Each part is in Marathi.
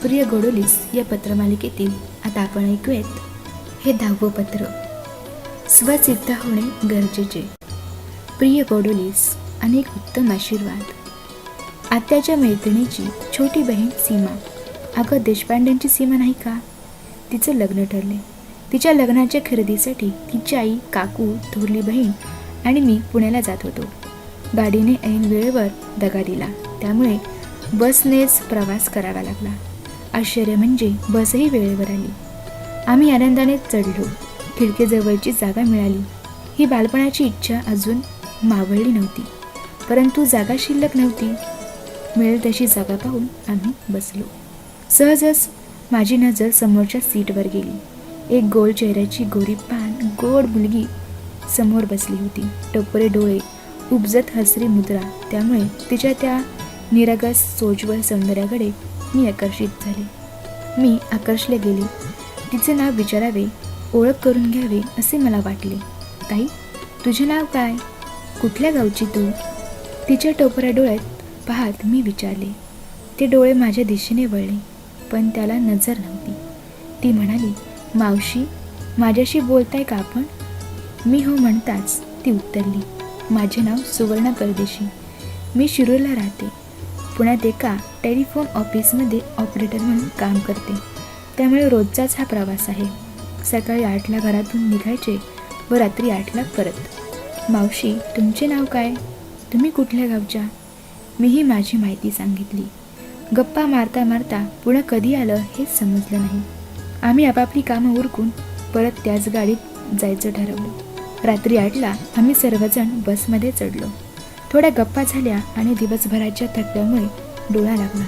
प्रिय गोडोलीस या पत्रमालिकेतील आता आपण ऐकूयात हे 10वं पत्र. स्वसिद्ध होणे गरजेचे. प्रिय गोडोलीस, अनेक उत्तम आशीर्वाद. आत्याच्या मैत्रिणीची छोटी बहीण सीमा. अगं, देशपांड्यांची सीमा नाही का? तिचं लग्न ठरले. तिच्या लग्नाच्या खरेदीसाठी तिची आई, काकू, थोरली बहीण आणि मी पुण्याला जात होतो. गाडीने ऐन वेळेवर दगा दिला, त्यामुळे बसनेच प्रवास करावा लागला. आश्चर्य म्हणजे बसही वेळेवर आली. आम्ही आनंदाने चढलो. खिडकीजवळची जागा मिळाली. ही बालपणाची इच्छा अजून मावळली नव्हती, परंतु जागा शिल्लक नव्हती. मिळेल तशी जागा पाहून आम्ही बसलो. सहजच माझी नजर समोरच्या सीटवर गेली. एक गोल चेहऱ्याची गोरीपान गोड मुलगी समोर बसली होती. टपोरे डोळे, उपजत हसरी मुद्रा, त्यामुळे तिच्या त्या निरागस सोज्वळ सौंदर्याकडे मी आकर्षित झाले. मी आकर्षले गेले. तिचे नाव विचारावे, ओळख करून घ्यावे असे मला वाटले. ताई, तुझे नाव काय? कुठल्या गावची तू? तिच्या टपोऱ्या डोळ्यात पाहत मी विचारले. ते डोळे माझ्या दिशेने वळले, पण त्याला नजर नव्हती. ती म्हणाली, मावशी, माझ्याशी बोलताय का आपण? मी हो म्हणताच ती उत्तरली, माझे नाव सुवर्णा परदेशी. मी शिरूरला राहते. पुण्यात एका टेलिफोन ऑफिसमध्ये ऑपरेटर म्हणून काम करते, त्यामुळे रोजचाच हा प्रवास आहे. सकाळी 8ला घरातून निघायचे व रात्री 8ला परत. मावशी, तुमचे नाव काय? तुम्ही कुठल्या गावच्या? मीही माझी माहिती सांगितली. गप्पा मारता मारता पुढं कधी आलं हेच समजलं नाही. आम्ही आपापली कामं उरकून परत त्याच गाडीत जायचं ठरवलं. रात्री 8ला आम्ही सर्वजण बसमध्ये चढलो. थोड्या गप्पा झाल्या आणि दिवसभराच्या थकव्यामुळे डोळा लागला.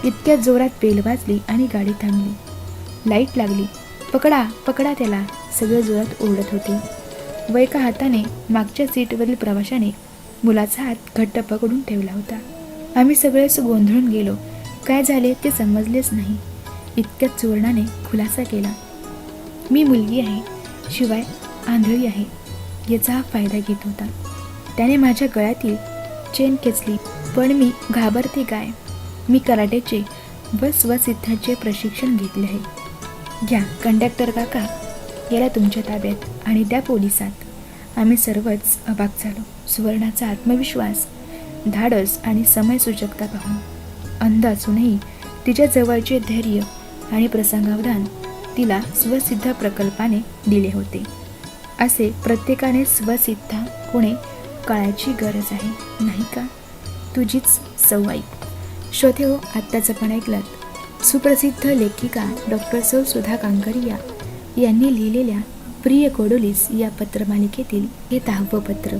इतक्या जोरात बेल वाजली आणि गाडी थांबली. लाईट लागली. पकडा पकडा त्याला, सगळे जोरात ओरडत होते. व एका हाताने मागच्या सीटवरील प्रवाशाने मुलाचा हात घट्ट पकडून ठेवला होता. आम्ही सगळेच गोंधळून गेलो. काय झाले ते समजलेच नाही. इतक्यात सुवर्णाने खुलासा केला, मी मुलगी आहे, शिवाय आंधळी आहे. याचा हा फायदा घेत होता. त्याने माझ्या गळ्यातील चेन खेचली, पण मी घाबरते काय? मी कराटेचे व स्वसिद्धाचे प्रशिक्षण घेतले आहे. घ्या कंडक्टर काका, याला तुमच्या ताब्यात आणि त्या पोलिसात. आम्ही सर्वच अवाक झालो. सुवर्णाचा आत्मविश्वास, धाडस आणि समयसूचकता पाहून. अंध असूनही तिच्या जवळचे धैर्य आणि प्रसंगावधान तिला स्वसिद्ध प्रकल्पाने दिले होते. असे प्रत्येकाने स्वसिद्ध होणे काळाची गरज आहे, नाही का? तुझीच सवय. श्रोते हो, आत्ताच आपण ऐकलं सुप्रसिद्ध लेखिका डॉक्टर सौ सुधा कांकरिया यांनी लिहिलेल्या प्रिय गोडोलीस या पत्रमालिकेतील हे 10वं पत्र.